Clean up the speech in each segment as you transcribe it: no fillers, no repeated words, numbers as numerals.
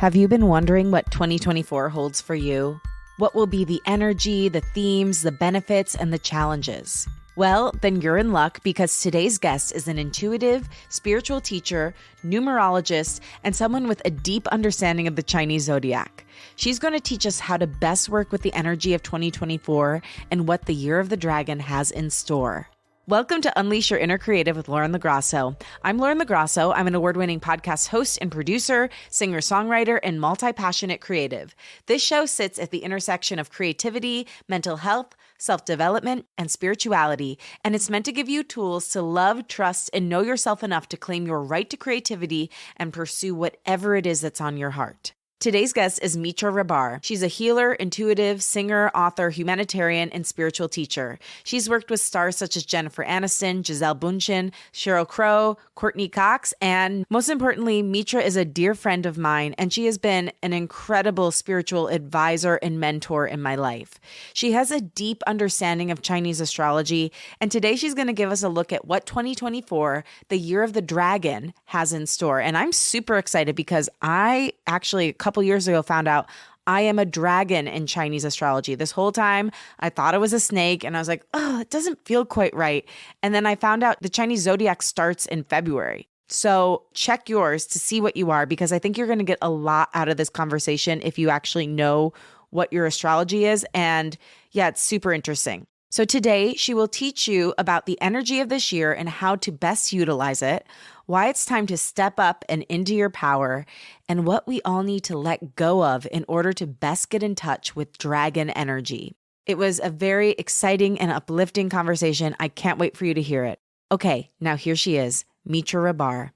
Have you been wondering what 2024 holds for you? What will be the energy, the themes, the benefits, and the challenges? Well, then you're in luck because today's guest is an intuitive, spiritual teacher, numerologist, and someone with a deep understanding of the Chinese zodiac. She's going to teach us how to best work with the energy of 2024 and what the Year of the Dragon has in store. Welcome to Unleash Your Inner Creative with LoGrasso. I'm LoGrasso. I'm an award-winning podcast host and producer, singer-songwriter, and multi-passionate creative. This show sits at the intersection of creativity, mental health, self-development, and spirituality, and it's meant to give you tools to love, trust, and know yourself enough to claim your right to creativity and pursue whatever it is that's on your heart. Today's guest is Mitra Rahbar. She's a healer, intuitive, singer, author, humanitarian, and spiritual teacher. She's worked with stars such as Jennifer Aniston, Gisele Bündchen, Sheryl Crow, Courtney Cox, and most importantly, Mitra is a dear friend of mine, and she has been an incredible spiritual advisor and mentor in my life. She has a deep understanding of Chinese astrology, and today she's going to give us a look at what 2024, the Year of the Dragon, has in store. And I'm super excited because I actually, a couple years ago, found out I am a dragon in Chinese astrology. This whole time, I thought it was a snake, and I was like, oh, it doesn't feel quite right. And then I found out the Chinese zodiac starts in February. So check yours to see what you are, because I think you're going to get a lot out of this conversation if you actually know what your astrology is. And yeah, it's super interesting. So today, she will teach you about the energy of this year and how to best utilize it, why it's time to step up and into your power, and what we all need to let go of in order to best get in touch with dragon energy. It was a very exciting and uplifting conversation. I can't wait for you to hear it. Okay, now here she is, Mitra Rahbar.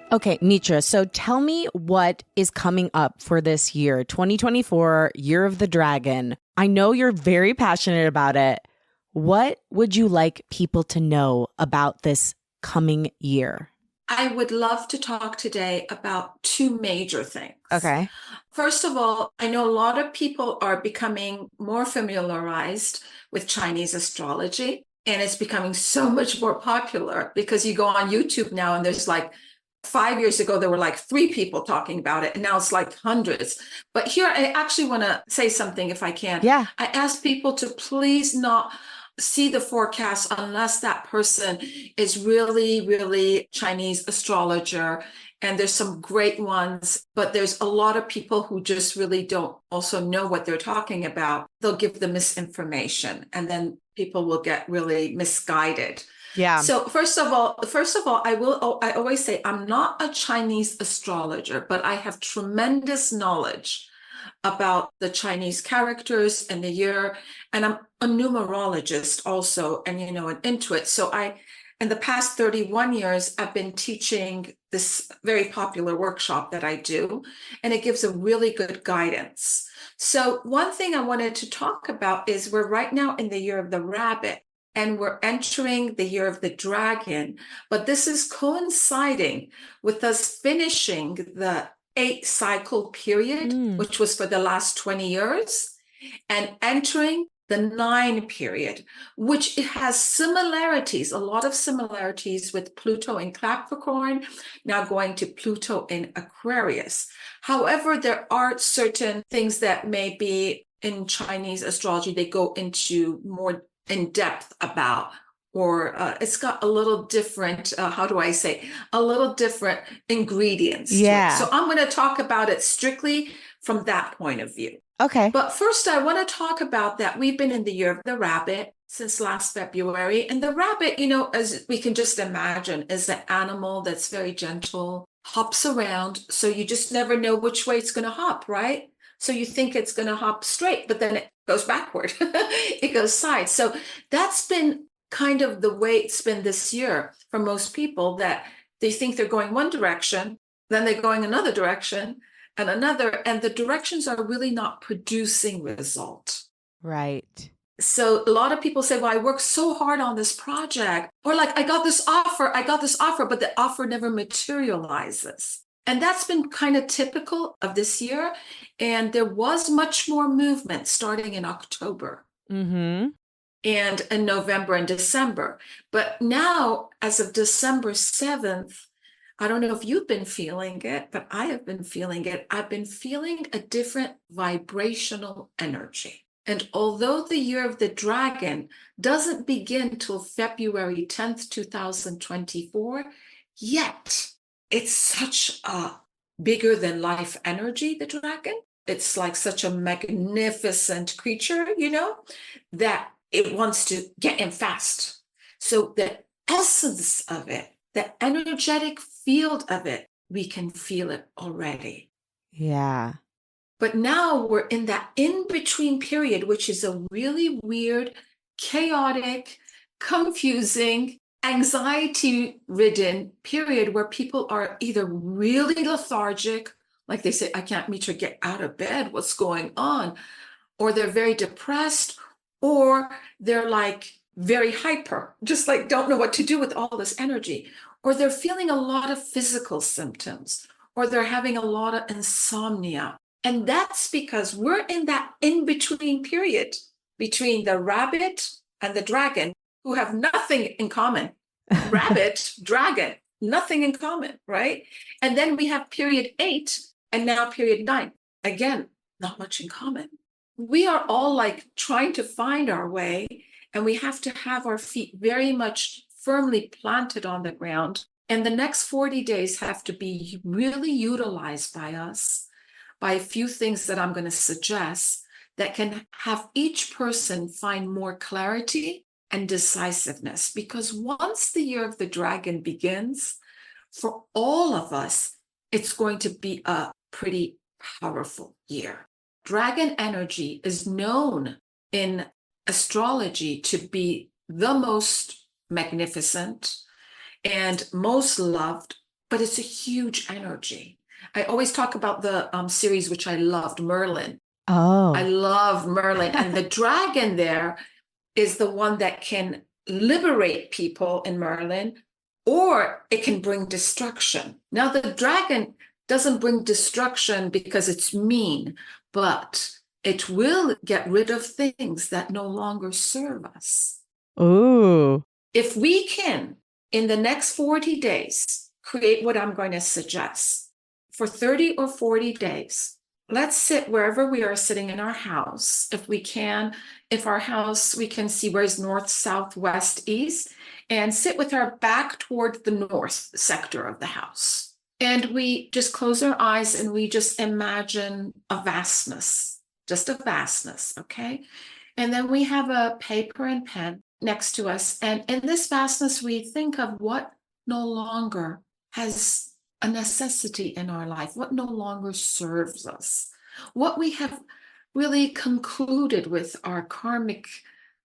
Okay, Mitra, so tell me what is coming up for this year, 2024, Year of the Dragon. I know you're very passionate about it. What would you like people to know about this coming year? I would love to talk today about two major things. Okay. First of all, I know a lot of people are becoming more familiarized with Chinese astrology, and it's becoming so much more popular because you go on YouTube now and there's like 5 years ago, there were like 3 people talking about it, and now it's like hundreds. But here, I actually want to say something if I can. Yeah. I ask people to please not see the forecast unless that person is really, really Chinese astrologer. And there's some great ones, but there's a lot of people who just really don't also know what they're talking about. They'll give the misinformation, and then people will get really misguided. Yeah. So first of all, I always say I'm not a Chinese astrologer, but I have tremendous knowledge about the Chinese characters and the year. And I'm a numerologist also, and an intuit. So in the past 31 years, I've been teaching this very popular workshop that I do, and it gives a really good guidance. So one thing I wanted to talk about is we're right now in the Year of the Rabbit, and we're entering the Year of the Dragon, but this is coinciding with us finishing the 8-cycle period, which was for the last 20 years, and entering the 9 period, which it has similarities, a lot of similarities with Pluto in Capricorn, now going to Pluto in Aquarius. However, there are certain things that may be in Chinese astrology, they go into more in depth about, or it's got a little different, a little different ingredients. Yeah. To it. So I'm going to talk about it strictly from that point of view. Okay. But first, I want to talk about that we've been in the Year of the Rabbit since last February. And the rabbit, as we can just imagine, is an animal that's very gentle, hops around. So you just never know which way it's going to hop, right? So you think it's going to hop straight, but then it goes backward. It goes side. So that's been kind of the way it's been this year for most people, that they think they're going one direction, then they're going another direction and another, and the directions are really not producing result. Right. So a lot of people say, well, I worked so hard on this project, or like, I got this offer, but the offer never materializes. And that's been kind of typical of this year. And there was much more movement starting in October. Mm-hmm. And in November and December. But now, as of December 7th, I don't know if you've been feeling it, but I have been feeling it. I've been feeling a different vibrational energy. And although the year of the dragon doesn't begin till February 10th, 2024, yet it's such a bigger than life energy, the dragon. It's like such a magnificent creature, that it wants to get in fast. So the essence of it, the energetic field of it, we can feel it already. Yeah. But now we're in that in-between period, which is a really weird, chaotic, confusing, anxiety-ridden period where people are either really lethargic, like they say, I can't Mitra get out of bed, what's going on? Or they're very depressed, or they're like very hyper, just like don't know what to do with all this energy. Or they're feeling a lot of physical symptoms, or they're having a lot of insomnia. And that's because we're in that in-between period between the rabbit and the dragon, who have nothing in common. Rabbit, dragon, nothing in common, right? And then we have period 8 and now period 9. Again, not much in common. We are all like trying to find our way, and we have to have our feet very much firmly planted on the ground. And the next 40 days have to be really utilized by us by a few things that I'm going to suggest that can have each person find more clarity and decisiveness. Because once the year of the dragon begins, for all of us, it's going to be a pretty powerful year. Dragon energy is known in astrology to be the most magnificent and most loved, but it's a huge energy. I always talk about the series, which I loved, Merlin. Oh. I love Merlin. And the dragon there is the one that can liberate people in Merlin, or it can bring destruction. Now, the dragon doesn't bring destruction because it's mean, but it will get rid of things that no longer serve us. Ooh. If we can, in the next 40 days, create what I'm going to suggest for 30 or 40 days, let's sit wherever we are sitting in our house. If we can, if our house, we can see where's north, south, west, east, and sit with our back toward the north sector of the house. And we just close our eyes and we just imagine a vastness, just a vastness, okay? And then we have a paper and pen next to us. And in this vastness, we think of what no longer has a necessity in our life, what no longer serves us, what we have really concluded with our karmic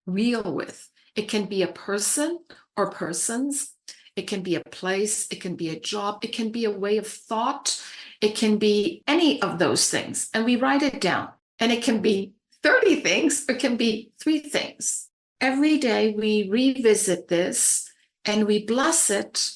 wheel with. It can be a person or persons. It can be a place. It can be a job. It can be a way of thought. It can be any of those things. And we write it down. And it can be 30 things. It can be 3 things. Every day we revisit this and we bless it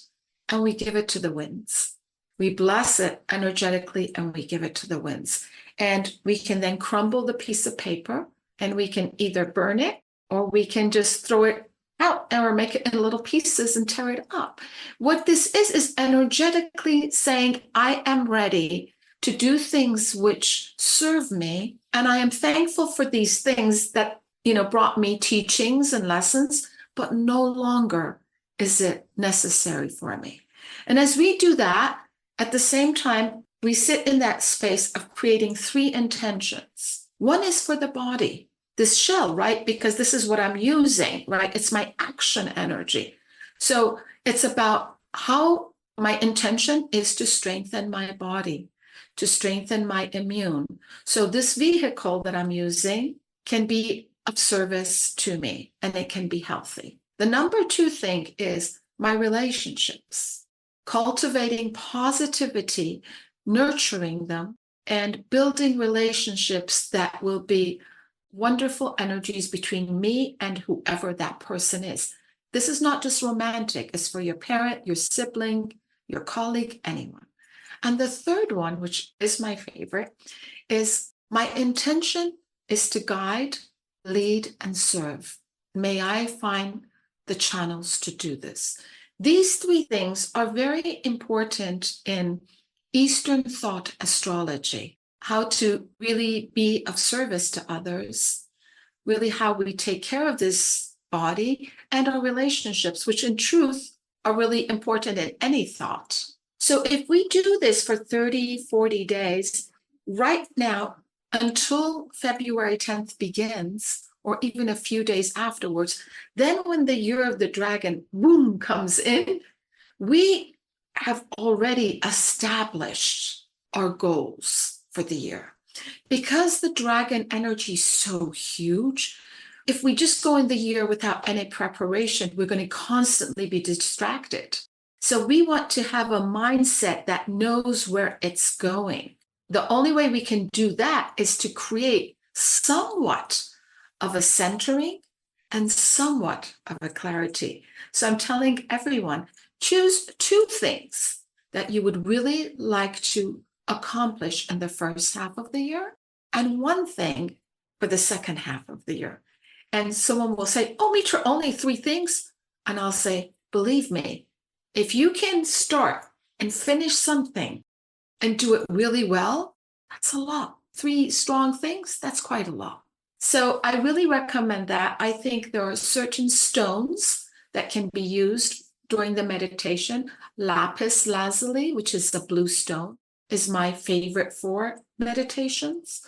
and we give it to the winds. We bless it energetically and we give it to the winds. And we can then crumble the piece of paper and we can either burn it or we can just throw it out or make it in little pieces and tear it up. What this is energetically saying, I am ready to do things which serve me. And I am thankful for these things that, brought me teachings and lessons, but no longer is it necessary for me. And as we do that, at the same time, we sit in that space of creating 3 intentions. One is for the body, this shell, right? Because this is what I'm using, right? It's my action energy. So it's about how my intention is to strengthen my body, to strengthen my immune. So this vehicle that I'm using can be of service to me and it can be healthy. The number 2 thing is my relationships, cultivating positivity, nurturing them, and building relationships that will be wonderful energies between me and whoever that person is. This is not just romantic, it's for your parent, your sibling, your colleague, anyone. And the third one, which is my favorite, is my intention is to guide, lead, and serve. May I find the channels to do this. These three things are very important in Eastern thought astrology, how to really be of service to others, really how we take care of this body and our relationships, which in truth are really important in any thought. So if we do this for 30, 40 days, right now, until February 10th begins, or even a few days afterwards, then when the year of the dragon, boom, comes in, we have already established our goals for the year. Because the dragon energy is so huge, if we just go in the year without any preparation, we're going to constantly be distracted. So we want to have a mindset that knows where it's going. The only way we can do that is to create somewhat of a centering and somewhat of a clarity. So I'm telling everyone, choose two things that you would really like to accomplish in the first half of the year and one thing for the second half of the year. And someone will say, oh, Mitra, only three things. And I'll say, believe me, if you can start and finish something and do it really well, that's a lot. Three strong things, that's quite a lot. So I really recommend that. I think there are certain stones that can be used during the meditation. Lapis lazuli, which is a blue stone, is my favorite for meditations.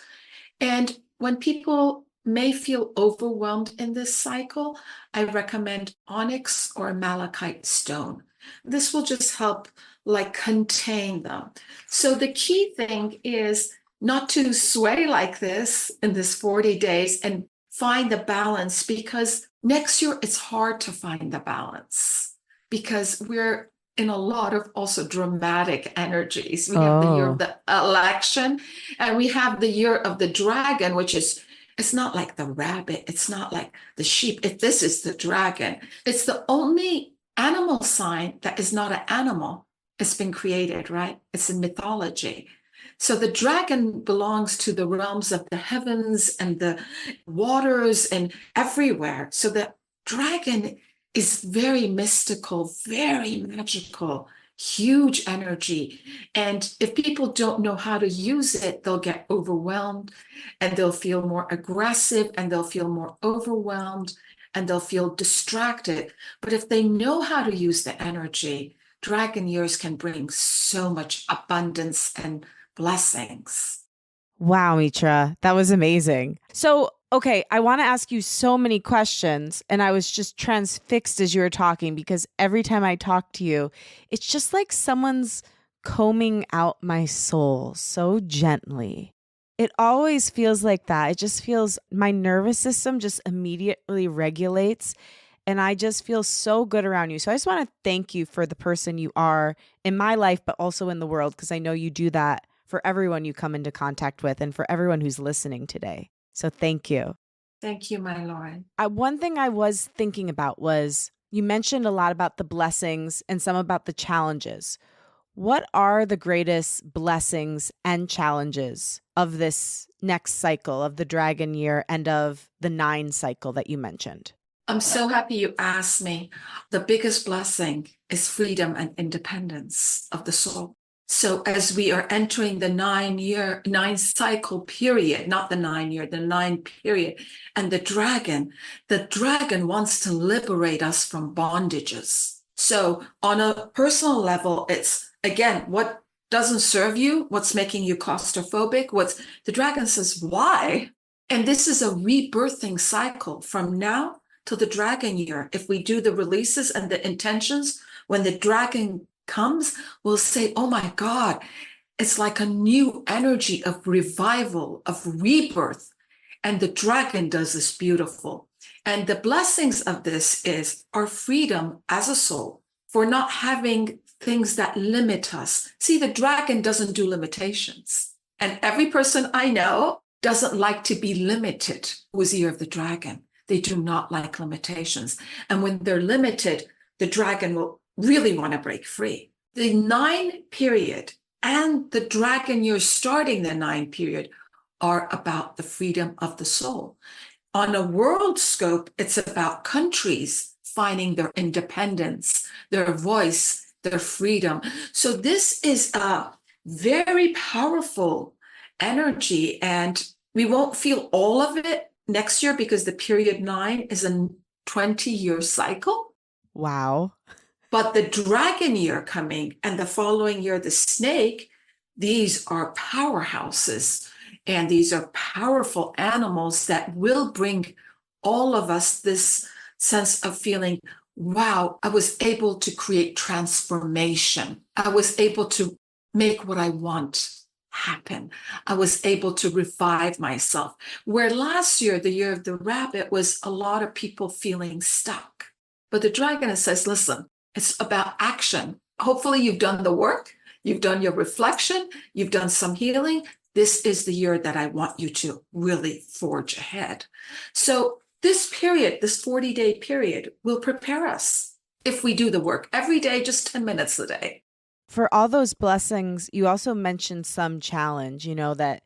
And when people may feel overwhelmed in this cycle, I recommend onyx or malachite stone. This will just help like contain them. So the key thing is not to sway like this in this 40 days and find the balance, because next year it's hard to find the balance because we're in a lot of also dramatic energies. We have the year of the election and we have the year of the dragon, which is, it's not like the rabbit, it's not like the sheep. If this is the dragon, it's the only animal sign that is not an animal. It's been created, right? It's in mythology. So the dragon belongs to the realms of the heavens and the waters and everywhere. So the dragon is very mystical, very magical, huge energy. And if people don't know how to use it, they'll get overwhelmed and they'll feel more aggressive and they'll feel more overwhelmed and they'll feel distracted. But if they know how to use the energy, dragon years can bring so much abundance and blessings. Wow, Mitra, that was amazing. So, okay, I want to ask you so many questions, and I was just transfixed as you were talking because every time I talk to you, it's just like someone's combing out my soul so gently. It always feels like that. It just feels my nervous system just immediately regulates, and I just feel so good around you. So I just want to thank you for the person you are in my life, but also in the world, because I know you do that for everyone you come into contact with and for everyone who's listening today. So thank you. Thank you, my Lauren. One thing I was thinking about was you mentioned a lot about the blessings and some about the challenges. What are the greatest blessings and challenges of this next cycle of the dragon year and of the 9 cycle that you mentioned? I'm so happy you asked me. The biggest blessing is freedom and independence of the soul. So as we are entering the 9 cycle period, not the 9 year, the 9 period, and the dragon wants to liberate us from bondages. So on a personal level, it's again, what doesn't serve you, what's making you claustrophobic, the dragon says, why? And this is a rebirthing cycle from now till the dragon year. If we do the releases and the intentions, when the dragon comes, we'll say, oh my God, it's like a new energy of revival, of rebirth. And the dragon does this beautiful. And the blessings of this is our freedom as a soul for not having things that limit us. See, the dragon doesn't do limitations. And every person I know doesn't like to be limited with the year of the dragon. They do not like limitations. And when they're limited, the dragon will really want to break free. The 9 period and the dragon year starting the 9 period are about the freedom of the soul. On a world scope, it's about countries finding their independence, their voice, their freedom. So this is a very powerful energy, and we won't feel all of it next year because the period 9 is a 20-year cycle. Wow. But the dragon year coming and the following year, the snake, these are powerhouses, and these are powerful animals that will bring all of us this sense of feeling, wow, I was able to create transformation. I was able to make what I want happen. I was able to revive myself. Where last year, the year of the rabbit, was a lot of people feeling stuck. But the dragon says, listen, it's about action. Hopefully you've done the work, you've done your reflection, you've done some healing. This is the year that I want you to really forge ahead. So this period, this 40-day period, will prepare us if we do the work every day, just 10 minutes a day. For all those blessings, you also mentioned some challenge, that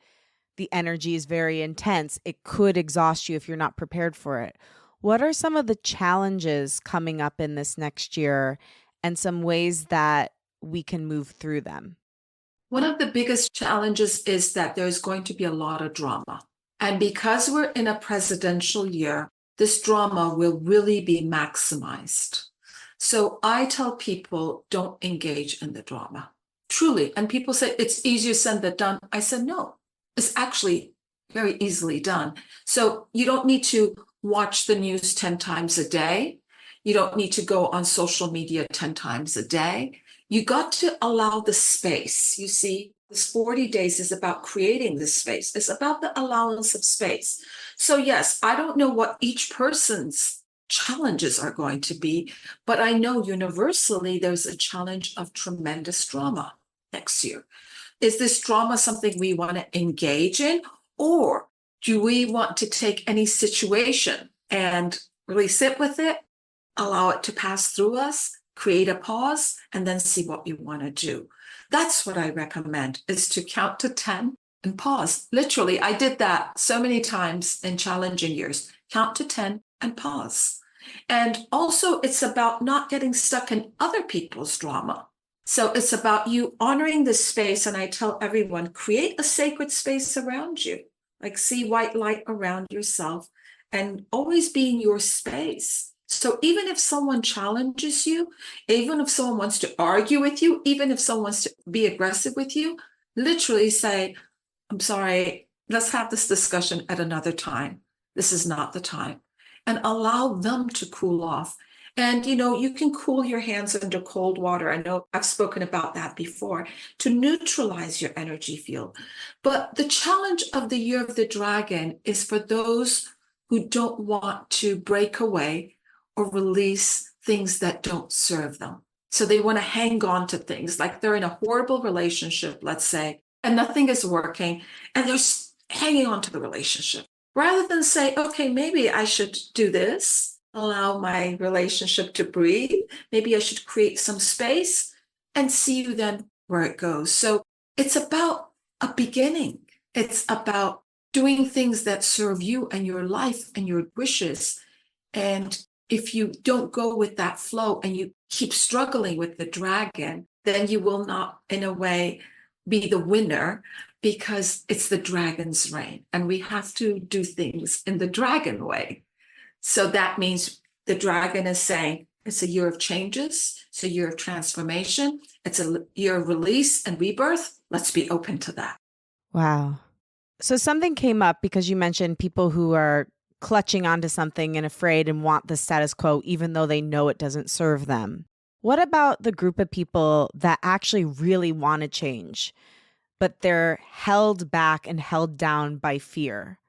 the energy is very intense. It could exhaust you if you're not prepared for it. What are some of the challenges coming up in this next year and some ways that we can move through them? One of the biggest challenges is that there's going to be a lot of drama. And because we're in a presidential year, this drama will really be maximized. So I tell people, don't engage in the drama. Truly. And people say, it's easier said than done. I said, no, it's actually very easily done. So you don't need to watch the news 10 times a day. You don't need to go on social media 10 times a day. You got to allow the space. You see, this 40 days is about creating this space. It's about the allowance of space. So yes, I don't know what each person's challenges are going to be, but I know universally there's a challenge of tremendous drama next year. Is this drama something we want to engage in, or do we want to take any situation and really sit with it, allow it to pass through us, create a pause, and then see what we want to do? That's what I recommend, is to count to 10 and pause. Literally, I did that so many times in challenging years. Count to 10 and pause. And also, it's about not getting stuck in other people's drama. So it's about you honoring the space. And I tell everyone, create a sacred space around you. Like, see white light around yourself and always be in your space. So even if someone challenges you, even if someone wants to argue with you, even if someone wants to be aggressive with you, literally say, I'm sorry, let's have this discussion at another time. This is not the time. And allow them to cool off. And, you can cool your hands under cold water. I know I've spoken about that before, to neutralize your energy field. But the challenge of the year of the dragon is for those who don't want to break away or release things that don't serve them. So they want to hang on to things, like they're in a horrible relationship, let's say, and nothing is working, and they're hanging on to the relationship. Rather than say, okay, maybe I should do this, allow my relationship to breathe. Maybe I should create some space and see you then where it goes. So it's about a beginning. It's about doing things that serve you and your life and your wishes. And if you don't go with that flow and you keep struggling with the dragon, then you will not, in a way, be the winner, because it's the dragon's reign. And we have to do things in the dragon way. So that means the dragon is saying it's a year of changes, it's a year of transformation, it's a year of release and rebirth. Let's be open to that. Wow. So something came up because you mentioned people who are clutching onto something and afraid and want the status quo, even though they know it doesn't serve them. What about the group of people that actually really want to change, but they're held back and held down by fear?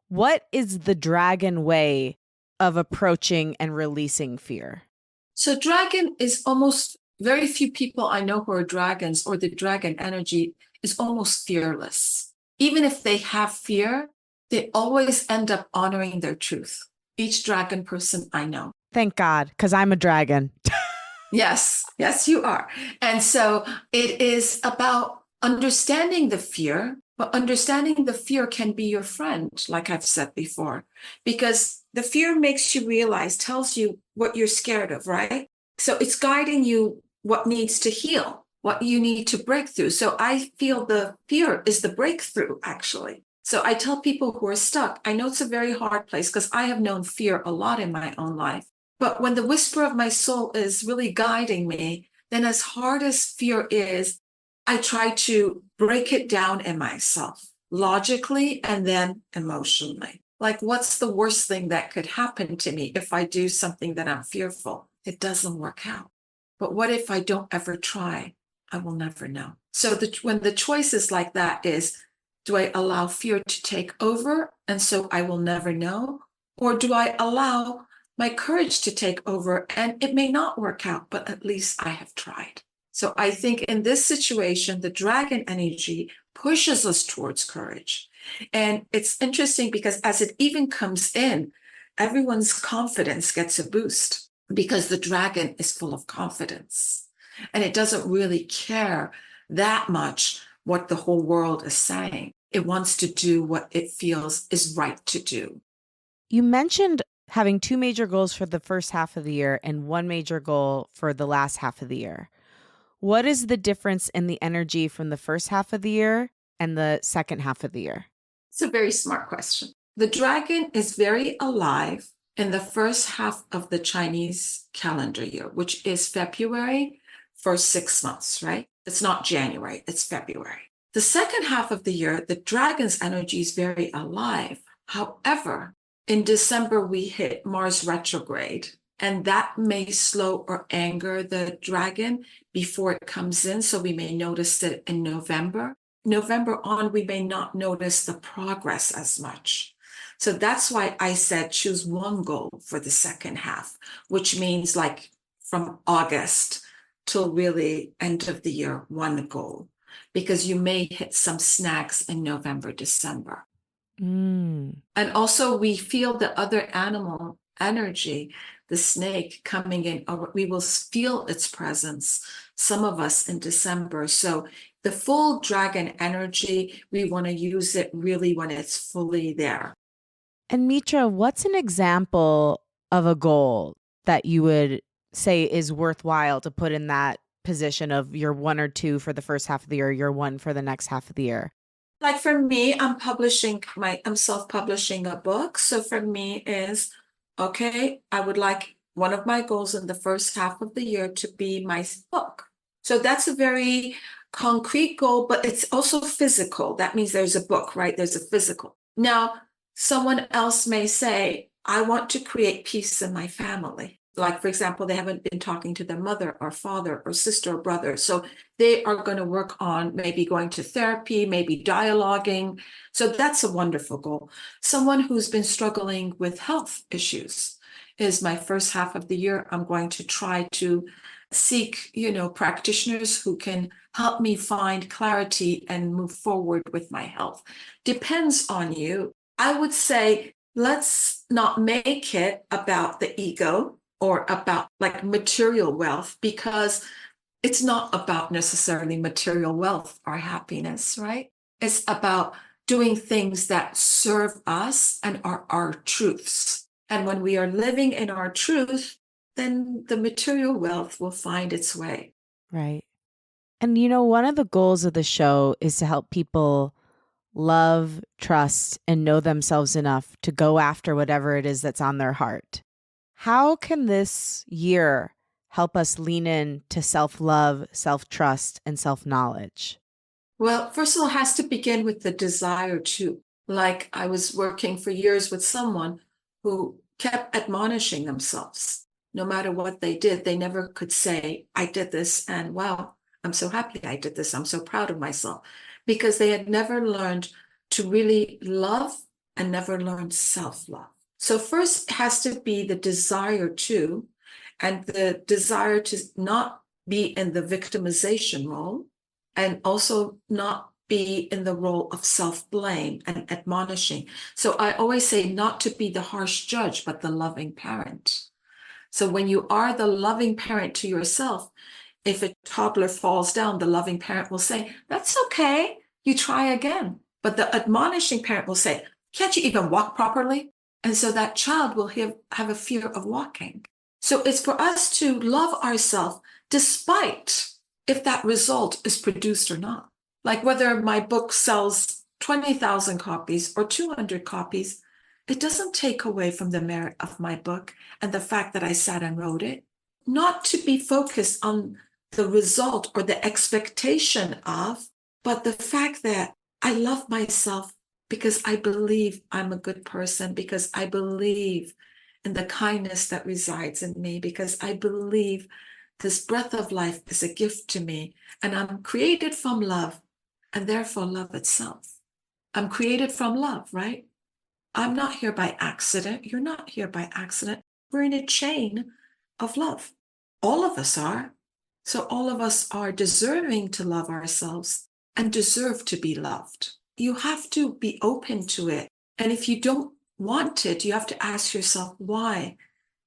What is the dragon way of approaching and releasing fear? So dragon is almost, very few people I know who are dragons, or the dragon energy is almost fearless. Even if they have fear, they always end up honoring their truth. Each dragon person I know. Thank God, because I'm a dragon. Yes, you are. And so it is about understanding the fear, but understanding the fear can be your friend, like I've said before, because the fear makes you realize, tells you what you're scared of, right? So it's guiding you what needs to heal, what you need to break through. So I feel the fear is the breakthrough, actually. So I tell people who are stuck, I know it's a very hard place because I have known fear a lot in my own life. But when the whisper of my soul is really guiding me, then as hard as fear is, I try to break it down in myself logically and then emotionally. Like, what's the worst thing that could happen to me if I do something that I'm fearful? It doesn't work out. But what if I don't ever try? I will never know. So when the choice is like that is, do I allow fear to take over and so I will never know? Or do I allow my courage to take over and it may not work out, but at least I have tried? So I think in this situation, the dragon energy pushes us towards courage. And it's interesting because as it even comes in, everyone's confidence gets a boost because the dragon is full of confidence and it doesn't really care that much what the whole world is saying. It wants to do what it feels is right to do. You mentioned having two major goals for the first half of the year and one major goal for the last half of the year. What is the difference in the energy from the first half of the year and the second half of the year? It's a very smart question. The dragon is very alive in the first half of the Chinese calendar year, which is February for 6 months, right? It's not January, it's February. The second half of the year, the dragon's energy is very alive. However, in December, we hit Mars retrograde, and that may slow or anger the dragon before it comes in. So we may notice it in November. November on, we may not notice the progress as much. So that's why I said choose one goal for the second half, which means like from August till really end of the year, one goal, because you may hit some snags in November, December. And also we feel the other animal energy, the snake coming in, we will feel its presence, some of us in December. So the full dragon energy, we want to use it really when it's fully there. And Mitra, what's an example of a goal that you would say is worthwhile to put in that position of your one or two for the first half of the year, your one for the next half of the year? Like for me, I'm self-publishing a book. So for me is, okay, I would like one of my goals in the first half of the year to be my book. So that's a very concrete goal, but it's also physical. That means there's a book, right? There's a physical. Now, someone else may say, I want to create peace in my family. Like, for example, they haven't been talking to their mother or father or sister or brother. So they are going to work on maybe going to therapy, maybe dialoguing. So that's a wonderful goal. Someone who's been struggling with health issues is my first half of the year. I'm going to try to seek, practitioners who can help me find clarity and move forward with my health. Depends on you. I would say, let's not make it about the ego or about like material wealth, because it's not about necessarily material wealth or happiness, right? It's about doing things that serve us and are our truths. And when we are living in our truth, then the material wealth will find its way. Right. And one of the goals of the show is to help people love, trust, and know themselves enough to go after whatever it is that's on their heart. How can this year help us lean in to self-love, self-trust, and self-knowledge? Well, first of all, it has to begin with the desire to. Like, I was working for years with someone who kept admonishing themselves. No matter what they did, they never could say, I did this, and wow, I'm so happy I did this. I'm so proud of myself. Because they had never learned to really love and never learned self-love. So first has to be the desire to, and the desire to not be in the victimization role, and also not be in the role of self-blame and admonishing. So I always say not to be the harsh judge, but the loving parent. So when you are the loving parent to yourself, if a toddler falls down, the loving parent will say, that's okay, you try again. But the admonishing parent will say, can't you even walk properly? And so that child will have a fear of walking. So it's for us to love ourselves despite if that result is produced or not. Like whether my book sells 20,000 copies or 200 copies, it doesn't take away from the merit of my book and the fact that I sat and wrote it. Not to be focused on the result or the expectation of, but the fact that I love myself because I believe I'm a good person, because I believe in the kindness that resides in me, because I believe this breath of life is a gift to me, and I'm created from love, and therefore love itself. I'm created from love, right? I'm not here by accident. You're not here by accident. We're in a chain of love. All of us are. So all of us are deserving to love ourselves and deserve to be loved. You have to be open to it. And if you don't want it, you have to ask yourself, why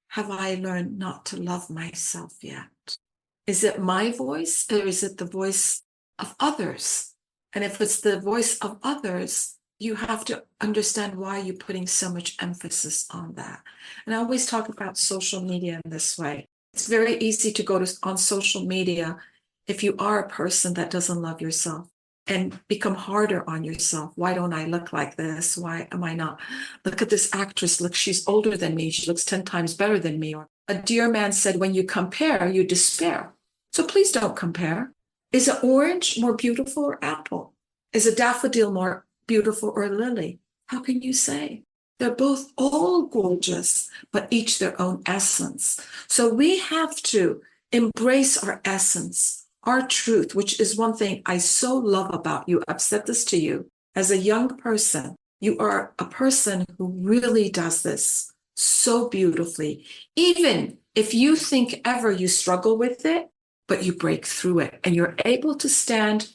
have I learned not to love myself yet? Is it my voice or is it the voice of others? And if it's the voice of others, you have to understand why you're putting so much emphasis on that. And I always talk about social media in this way. It's very easy to go on social media if you are a person that doesn't love yourself and become harder on yourself. Why don't I look like this? Why am I not? Look at this actress. Look, she's older than me. She looks 10 times better than me. Or a dear man said, when you compare, you despair. So please don't compare. Is an orange more beautiful or apple? Is a daffodil more beautiful or a lily? How can you say? They're both all gorgeous, but each their own essence. So we have to embrace our essence, our truth, which is one thing I so love about you. I've said this to you. As a young person, you are a person who really does this so beautifully. Even if you think ever you struggle with it, but you break through it and you're able to stand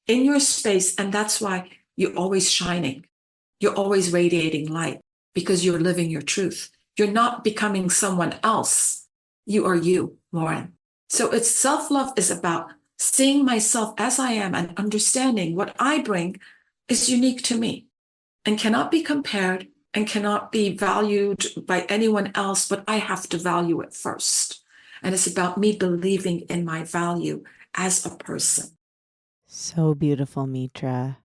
in your space. And that's why you're always shining. You're always radiating light because you're living your truth. You're not becoming someone else. You are you, Lauren. So it's self-love is about seeing myself as I am and understanding what I bring is unique to me and cannot be compared and cannot be valued by anyone else, but I have to value it first. And it's about me believing in my value as a person. So beautiful, Mitra.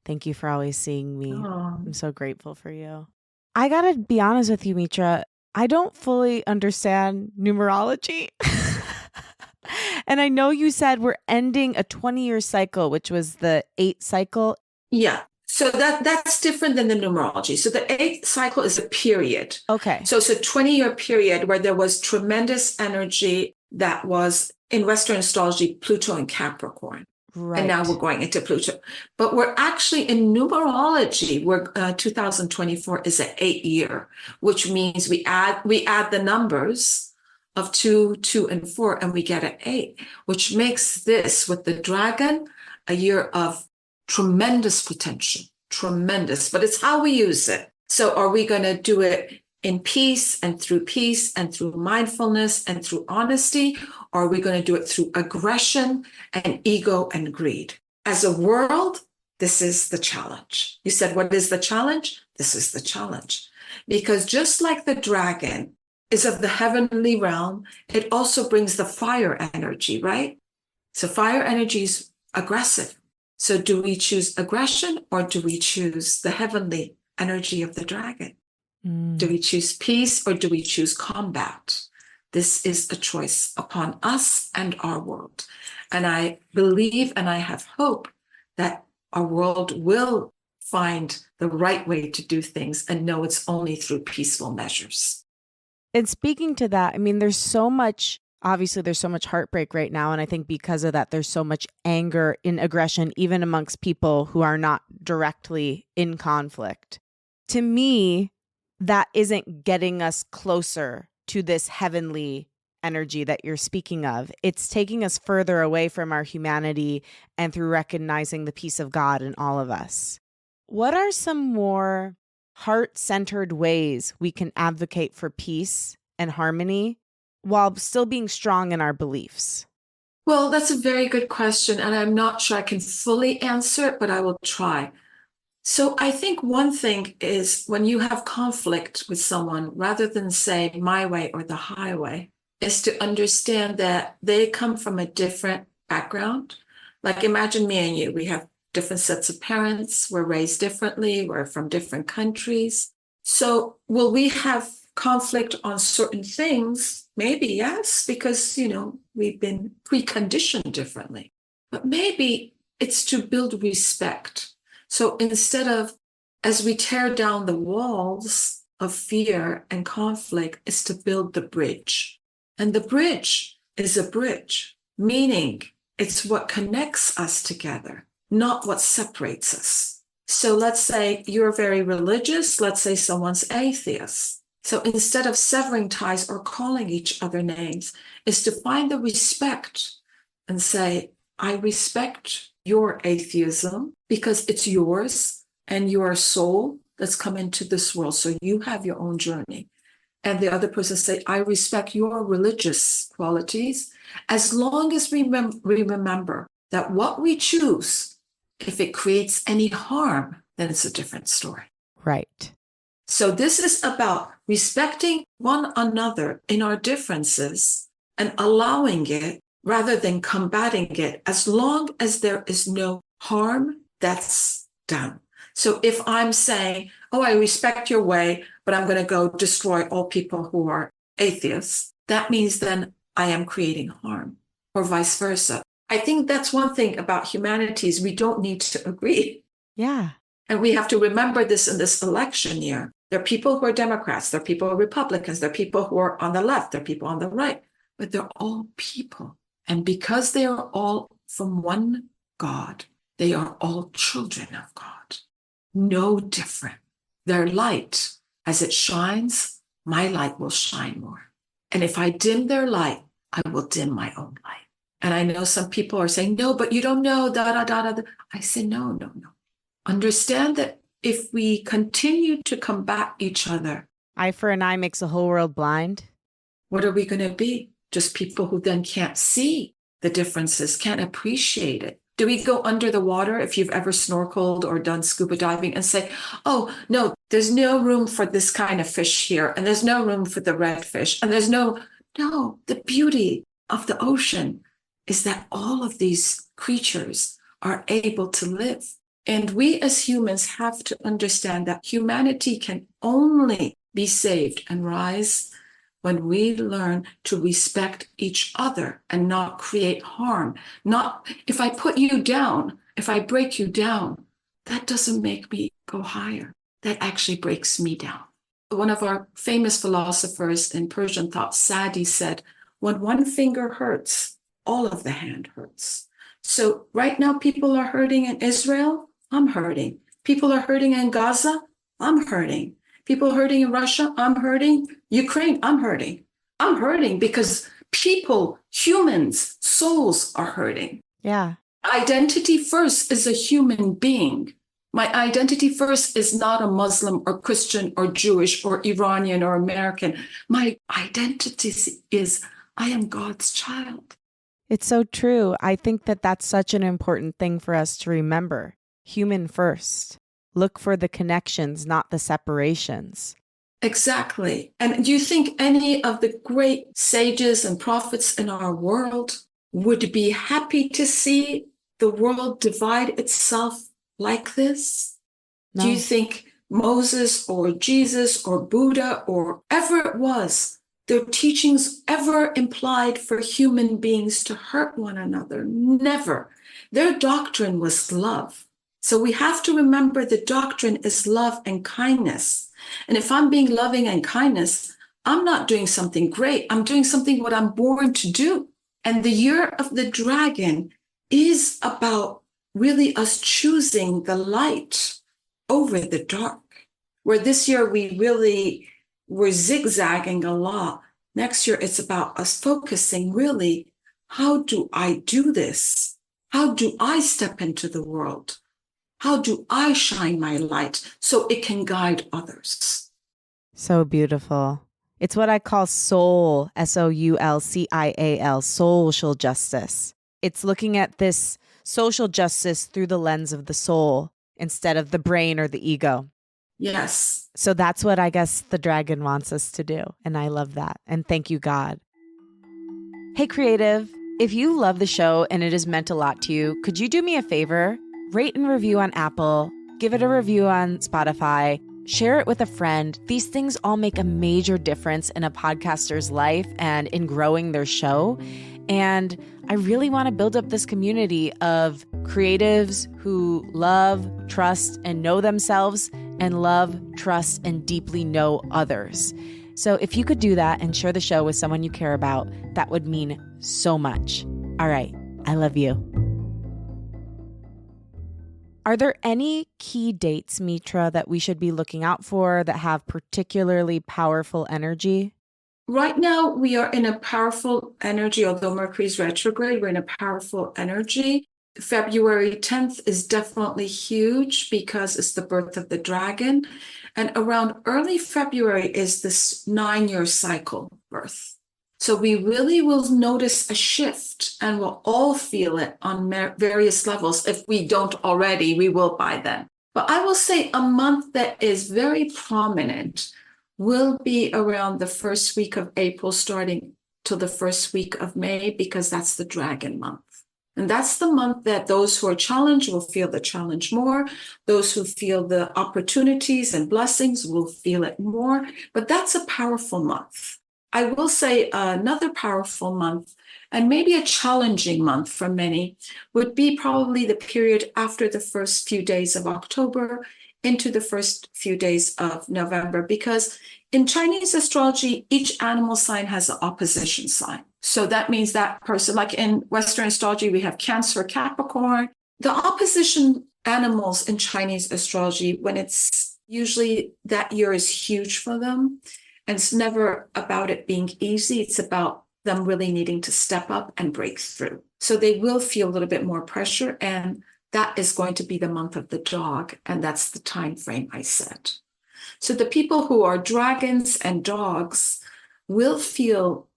Thank you for always seeing me. Oh. I'm so grateful for you. I gotta be honest with you, Mitra. I don't fully understand numerology. And I know you said we're ending a 20-year cycle, which was the 8 cycle. Yeah. So that's different than the numerology. So the 8th cycle is a period. Okay. So it's a 20-year period where there was tremendous energy that was in Western astrology, Pluto and Capricorn. Right. And now we're going into Pluto. But we're actually in numerology, where 2024 is an 8-year, which means we add the numbers of 2, 2, and 4, and we get an 8, which makes this, with the dragon, a year of tremendous potential, tremendous, but it's how we use it. So are we going to do it in peace and through mindfulness and through honesty? Or are we going to do it through aggression and ego and greed? As a world, this is the challenge. You said, what is the challenge? This is the challenge. Because just like the dragon is of the heavenly realm, it also brings the fire energy, right? So fire energy is aggressive. So do we choose aggression or do we choose the heavenly energy of the dragon? Do we choose peace or do we choose combat? This is a choice upon us and our world. And I believe and I have hope that our world will find the right way to do things and know it's only through peaceful measures. And speaking to that, I mean, there's so much heartbreak right now. And I think because of that, there's so much anger and aggression, even amongst people who are not directly in conflict. To me, that isn't getting us closer to this heavenly energy that you're speaking of. It's taking us further away from our humanity and through recognizing the peace of God in all of us. What are some more heart-centered ways we can advocate for peace and harmony while still being strong in our beliefs? Well, that's a very good question, and I'm not sure I can fully answer it, but I will try. So I think one thing is when you have conflict with someone, rather than say my way or the highway, is to understand that they come from a different background. Like imagine me and you, we have different sets of parents, we're raised differently, we're from different countries. So will we have conflict on certain things? Maybe yes, because, we've been preconditioned differently. But maybe it's to build respect. So instead of, as we tear down the walls of fear and conflict, is to build the bridge. And the bridge is a bridge, meaning it's what connects us together, not what separates us. So let's say you're very religious. Let's say someone's atheist. So instead of severing ties or calling each other names, is to find the respect and say, I respect your atheism because it's yours and your soul that's come into this world. So you have your own journey. And the other person say, I respect your religious qualities, as long as we remember that what we choose, if it creates any harm, then it's a different story. Right. So this is about respecting one another in our differences and allowing it rather than combating it. As long as there is no harm, that's done. So if I'm saying, oh, I respect your way, but I'm going to go destroy all people who are atheists, that means then I am creating harm, or vice versa. I think that's one thing about humanity is we don't need to agree. Yeah. And we have to remember this in this election year. There are people who are Democrats, there are people who are Republicans, there are people who are on the left, there are people on the right, but they're all people. And because they are all from one God, they are all children of God. No different. Their light, as it shines, my light will shine more. And if I dim their light, I will dim my own light. And I know some people are saying, no, but you don't know, da, da, da, da. I say, no. Understand that if we continue to combat each other, eye for an eye makes the whole world blind. What are we going to be? Just people who then can't see the differences, can't appreciate it. Do we go under the water, if you've ever snorkeled or done scuba diving, and say, oh, no, there's no room for this kind of fish here, and there's no room for the redfish, and there's no, the beauty of the ocean is that all of these creatures are able to live. And we as humans have to understand that humanity can only be saved and rise when we learn to respect each other and not create harm. Not if I put you down, if I break you down, that doesn't make me go higher. That actually breaks me down. One of our famous philosophers in Persian thought, Sadi, said, when one finger hurts, all of the hand hurts. So right now, people are hurting in Israel. I'm hurting. People are hurting in Gaza. I'm hurting. People hurting in Russia, I'm hurting. Ukraine, I'm hurting. I'm hurting because people, humans, souls are hurting. Yeah. Identity first is a human being. My identity first is not a Muslim or Christian or Jewish or Iranian or American. My identity is I am God's child. It's so true. I think that that's such an important thing for us to remember. Human first. Look for the connections, not the separations. Exactly. And do you think any of the great sages and prophets in our world would be happy to see the world divide itself like this? No. Do you think Moses or Jesus or Buddha or ever it was, their teachings ever implied for human beings to hurt one another? Never. Their doctrine was love. So we have to remember the doctrine is love and kindness. And if I'm being loving and kindness, I'm not doing something great. I'm doing something what I'm born to do. And the year of the dragon is about really us choosing the light over the dark. Where this year we really were zigzagging a lot. Next year it's about us focusing really, how do I do this? How do I step into the world? How do I shine my light so it can guide others? So beautiful. It's what I call soul, SOULCIAL, social justice. It's looking at this social justice through the lens of the soul instead of the brain or the ego. Yes. So that's what I guess the dragon wants us to do. And I love that. And thank you, God. Hey, creative, if you love the show and it has meant a lot to you, could you do me a favor? Rate and review on Apple, give it a review on Spotify, share it with a friend. These things all make a major difference in a podcaster's life and in growing their show. And I really want to build up this community of creatives who love, trust, and know themselves, and love, trust, and deeply know others. So if you could do that and share the show with someone you care about, that would mean so much. All right. I love you. Are there any key dates, Mitra, that we should be looking out for that have particularly powerful energy? Right now, we are in a powerful energy, although Mercury's retrograde, we're in a powerful energy. February 10th is definitely huge because it's the birth of the dragon. And around early February is this 9-year cycle birth. So we really will notice a shift and we'll all feel it on various levels. If we don't already, we will by then. But I will say a month that is very prominent will be around the first week of April, starting till the first week of May, because that's the dragon month. And that's the month that those who are challenged will feel the challenge more. Those who feel the opportunities and blessings will feel it more. But that's a powerful month. I will say another powerful month, and maybe a challenging month for many, would be probably the period after the first few days of October into the first few days of November, because in Chinese astrology, each animal sign has an opposition sign. So that means that person, like in Western astrology, we have Cancer, Capricorn. The opposition animals in Chinese astrology, when it's usually that year is huge for them, and it's never about it being easy. It's about them really needing to step up and break through. So they will feel a little bit more pressure, and that is going to be the month of the dog, and that's the time frame I set. So the people who are dragons and dogs will feel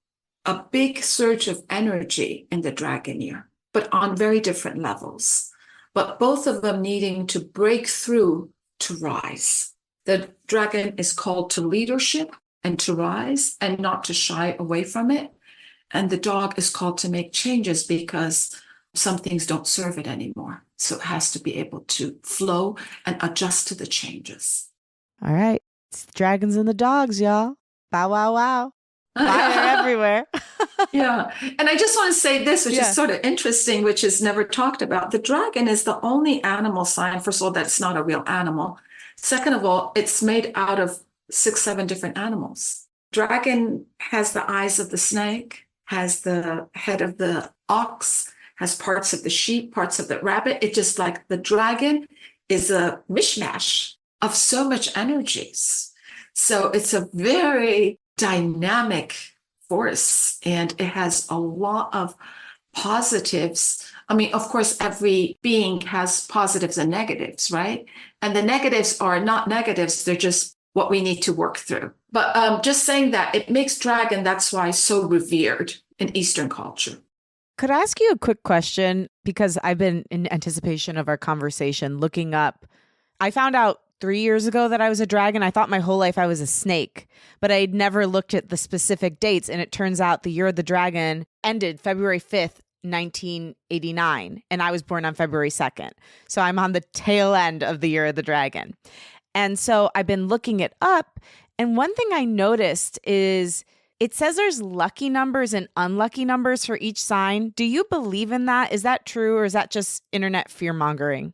a big surge of energy in the dragon year, but on very different levels. But both of them needing to break through to rise. The dragon is called to leadership and to rise and not to shy away from it. And the dog is called to make changes because some things don't serve it anymore. So it has to be able to flow and adjust to the changes. All right. It's the dragons and the dogs, y'all. Bow, wow, wow. Fire everywhere. Yeah. And I just want to say this, which is sort of interesting, which is never talked about. The dragon is the only animal sign, first of all, that's not a real animal. Second of all, it's made out of 6, 7 different animals. Dragon has the eyes of the snake, has the head of the ox, has parts of the sheep, parts of the rabbit. It's just like the dragon is a mishmash of so much energies. So it's a very dynamic force, and it has a lot of positives. I mean, of course, every being has positives and negatives, right? And the negatives are not negatives. They're just what we need to work through. But just saying that, it makes dragon, that's why, so revered in Eastern culture. Could I ask you a quick question? Because I've been in anticipation of our conversation looking up. I found out 3 years ago that I was a dragon. I thought my whole life I was a snake, but I'd never looked at the specific dates. And it turns out the year of the dragon ended February 5th, 1989. And I was born on February 2nd. So I'm on the tail end of the year of the dragon. And so I've been looking it up. And one thing I noticed is it says there's lucky numbers and unlucky numbers for each sign. Do you believe in that? Is that true, or is that just internet fear-mongering?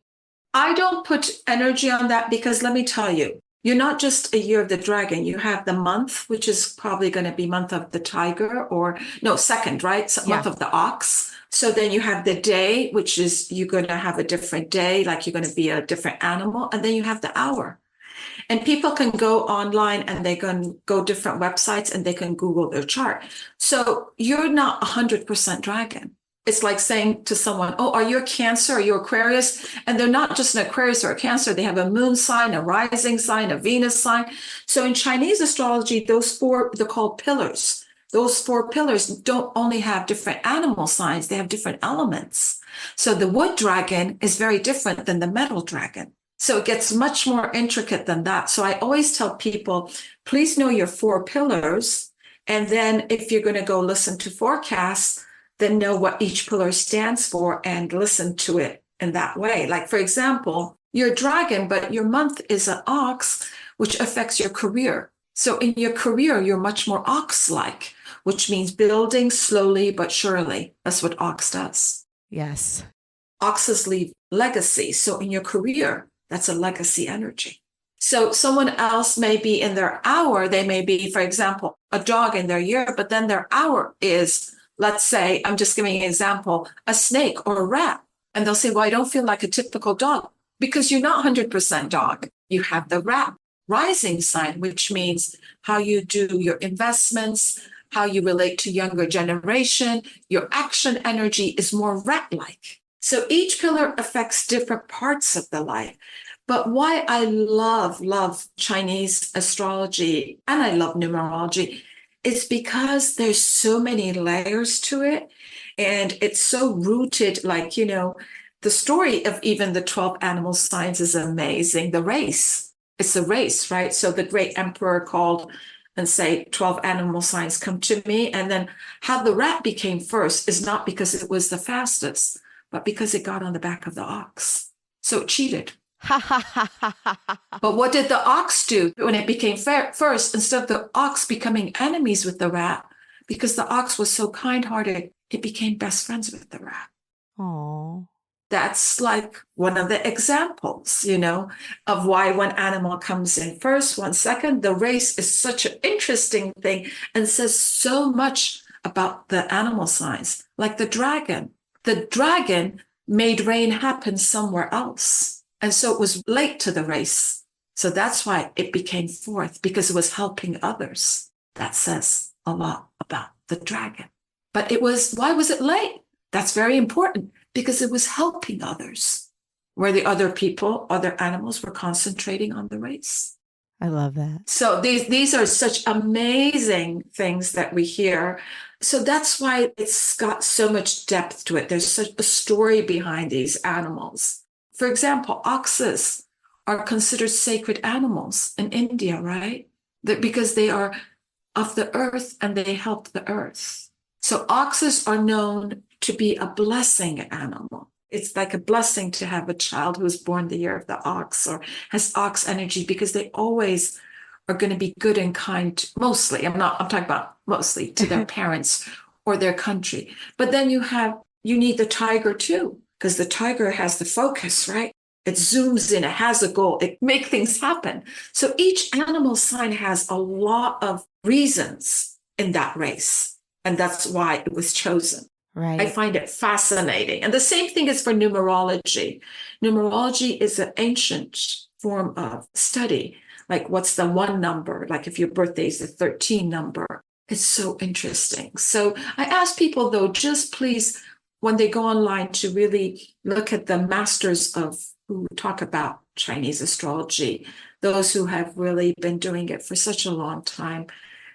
I don't put energy on that because let me tell you, you're not just a year of the dragon. You have the month, which is probably going to be month of the tiger, or no, second, right? So month of the ox. So then you have the day, which is you're going to have a different day, like you're going to be a different animal. And then you have the hour. And people can go online and they can go different websites and they can Google their chart. So you're not 100% dragon. It's like saying to someone, oh, are you a Cancer? Are you Aquarius? And they're not just an Aquarius or a Cancer. They have a moon sign, a rising sign, a Venus sign. So in Chinese astrology, those 4, they're called pillars. Those 4 pillars don't only have different animal signs, they have different elements. So the wood dragon is very different than the metal dragon. So it gets much more intricate than that. So I always tell people, please know your 4 pillars And then if you're going to go listen to forecasts, then know what each pillar stands for and listen to it in that way. Like, for example, you're a dragon, but your month is an ox, which affects your career. So in your career, you're much more ox-like, which means building slowly but surely. That's what ox does. Yes. Oxes leave legacy. So in your career, that's a legacy energy. So someone else may be in their hour. They may be, for example, a dog in their year, but then their hour is, let's say, I'm just giving an example, a snake or a rat. And they'll say, well, I don't feel like a typical dog, because you're not 100% dog. You have the rat rising sign, which means how you do your investments, how you relate to younger generation. Your action energy is more rat-like. So each pillar affects different parts of the life. But why I love Chinese astrology and I love numerology is because there's so many layers to it. And it's so rooted, like, the story of even the 12 animal signs is amazing. The race, it's a race, right? So the great emperor called and say, 12 animal signs come to me. And then how the rat became first is not because it was the fastest, but because it got on the back of the ox. So it cheated. But what did the ox do when it became first? Instead of the ox becoming enemies with the rat, because the ox was so kind-hearted, it became best friends with the rat. Oh, That's like one of the examples, of why one animal comes in first, one second. The race is such an interesting thing and says so much about the animal signs, like the dragon. The dragon made rain happen somewhere else. And so it was late to the race. So that's why it became fourth, because it was helping others. That says a lot about the dragon. But why was it late? That's very important, because it was helping others, where the other people, other animals were concentrating on the race. I love that. So these are such amazing things that we hear. So that's why it's got so much depth to it. There's such a story behind these animals. For example, oxes are considered sacred animals in India, right? Because they are of the earth and they help the earth. So oxes are known to be a blessing animal. It's like a blessing to have a child who was born the year of the ox or has ox energy, because they always are going to be good and kind, mostly. I'm talking about mostly to their parents or their country. But then you need the tiger too, because the tiger has the focus, right? It zooms in, it has a goal, it makes things happen. So each animal sign has a lot of reasons in that race. And that's why it was chosen. Right. I find it fascinating. And the same thing is for numerology. Numerology is an ancient form of study. Like, what's the one number? Like, if your birthday is the 13 number. It's so interesting. So I ask people, though, just please, when they go online, to really look at the masters who talk about Chinese astrology, those who have really been doing it for such a long time,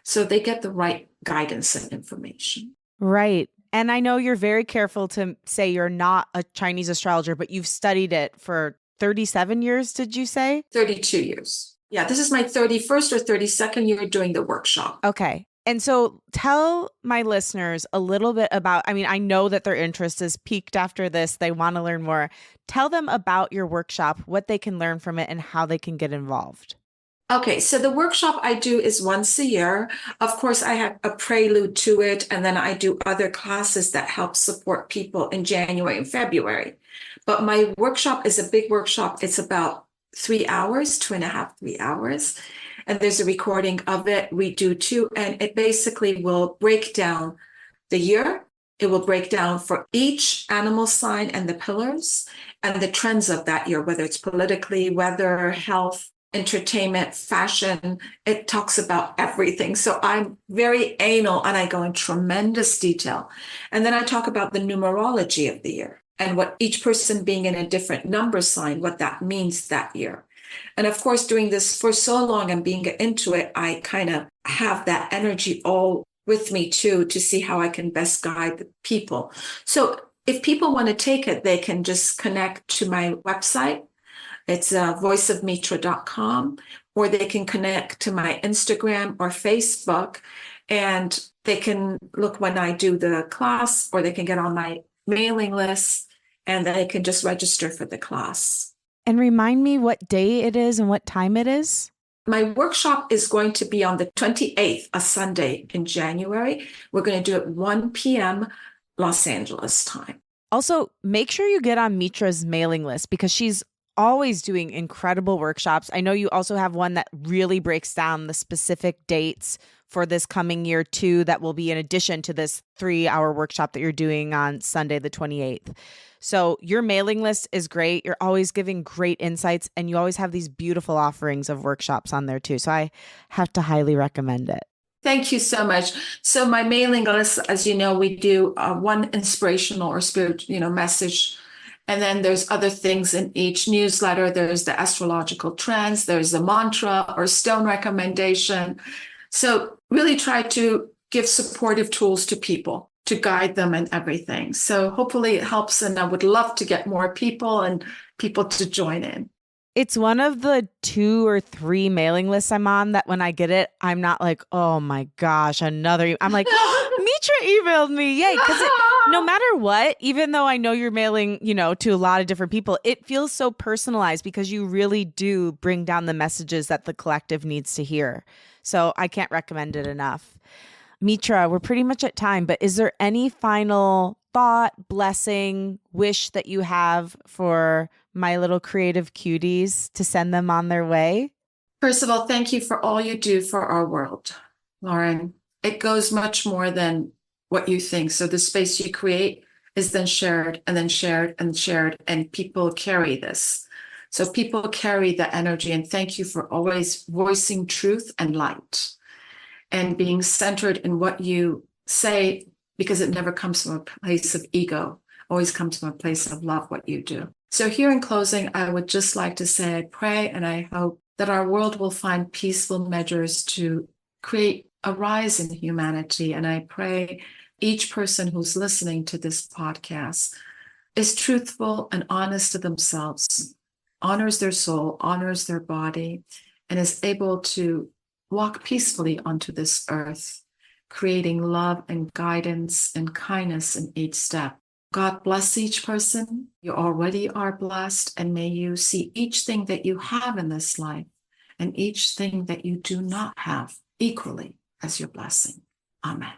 so they get the right guidance and information. Right. And I know you're very careful to say you're not a Chinese astrologer, but you've studied it for 37 years, did you say? 32 years. Yeah, this is my 31st or 32nd year doing the workshop. Okay. And so tell my listeners a little bit about, I know that their interest is piqued after this. They want to learn more. Tell them about your workshop, what they can learn from it, and how they can get involved. Okay, so the workshop I do is once a year. Of course, I have a prelude to it, and then I do other classes that help support people in January and February. But my workshop is a big workshop. It's about 3 hours, 2.5, 3 hours. And there's a recording of it. We do too. And it basically will break down the year. It will break down for each animal sign and the pillars and the trends of that year, whether it's politically, weather, health, entertainment, fashion. It talks about everything. So I'm very anal and I go in tremendous detail. And then I talk about the numerology of the year and what each person being in a different number sign, what that means that year. And of course, doing this for so long and being into it, I kind of have that energy all with me too, to see how I can best guide the people. So if people want to take it, they can just connect to my website. It's voiceofmitra.com, or they can connect to my Instagram or Facebook. And they can look when I do the class, or they can get on my mailing list and they can just register for the class. And remind me what day it is and what time it is. My workshop is going to be on the 28th, a Sunday in January. We're going to do it 1 p.m. Los Angeles time. Also, make sure you get on Mitra's mailing list because she's always doing incredible workshops. I know you also have one that really breaks down the specific dates for this coming year too, that will be in addition to this 3-hour workshop that you're doing on Sunday, the 28th. So your mailing list is great. You're always giving great insights, and you always have these beautiful offerings of workshops on there too. So I have to highly recommend it. Thank you so much. So my mailing list, as you know, we do one inspirational or spiritual, message. And then there's other things in each newsletter. There's the astrological trends, there's the mantra or stone recommendation. So really try to give supportive tools to people to guide them and everything. So hopefully it helps, and I would love to get more people to join in. It's one of the 2 or 3 mailing lists I'm on that when I get it, I'm not like, oh my gosh, another. I'm like, Mitra emailed me. Yay. Because no matter what, even though I know you're mailing, to a lot of different people, it feels so personalized because you really do bring down the messages that the collective needs to hear. So I can't recommend it enough. Mitra, we're pretty much at time, but is there any final thought, blessing, wish that you have for my little creative cuties to send them on their way? First of all, thank you for all you do for our world, Lauren. It goes much more than what you think. So the space you create is then shared and then shared and shared, and people carry this. So people carry the energy, and thank you for always voicing truth and light and being centered in what you say, because it never comes from a place of ego, always comes from a place of love, what you do. So here in closing, I would just like to say I pray and I hope that our world will find peaceful measures to create a rise in humanity. And I pray each person who's listening to this podcast is truthful and honest to themselves, honors their soul, honors their body, and is able to walk peacefully onto this earth, creating love and guidance and kindness in each step. God bless each person. You already are blessed, and may you see each thing that you have in this life and each thing that you do not have equally as your blessing. Amen.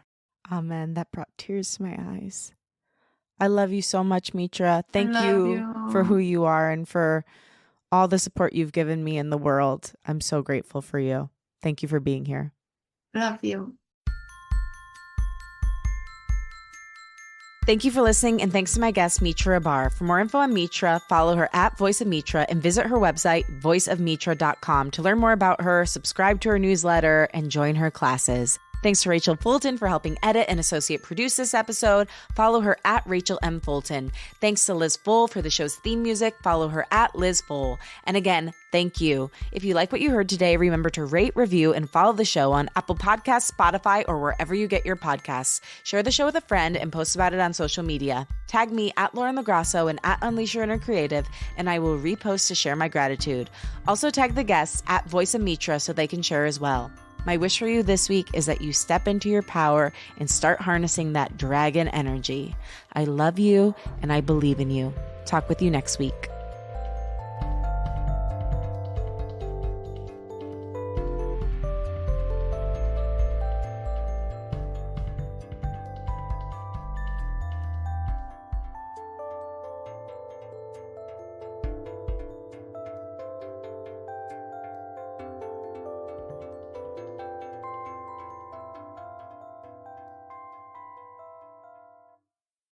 Amen. That brought tears to my eyes. I love you so much, Mitra. Thank you for who you are and for all the support you've given me in the world. I'm so grateful for you. Thank you for being here. Love you. Thank you for listening, and thanks to my guest, Mitra Rahbar. For more info on Mitra, follow her at Voice of Mitra and visit her website, voiceofmitra.com, to learn more about her, subscribe to her newsletter, and join her classes. Thanks to Rachel Fulton for helping edit and associate produce this episode. Follow her at Rachel M. Fulton. Thanks to Liz Full for the show's theme music. Follow her at Liz Full. And again, thank you. If you like what you heard today, remember to rate, review, and follow the show on Apple Podcasts, Spotify, or wherever you get your podcasts. Share the show with a friend and post about it on social media. Tag me at Lauren LoGrasso and at Unleash Your Inner Creative, and I will repost to share my gratitude. Also tag the guests at Voice of Mitra so they can share as well. My wish for you this week is that you step into your power and start harnessing that dragon energy. I love you and I believe in you. Talk with you next week.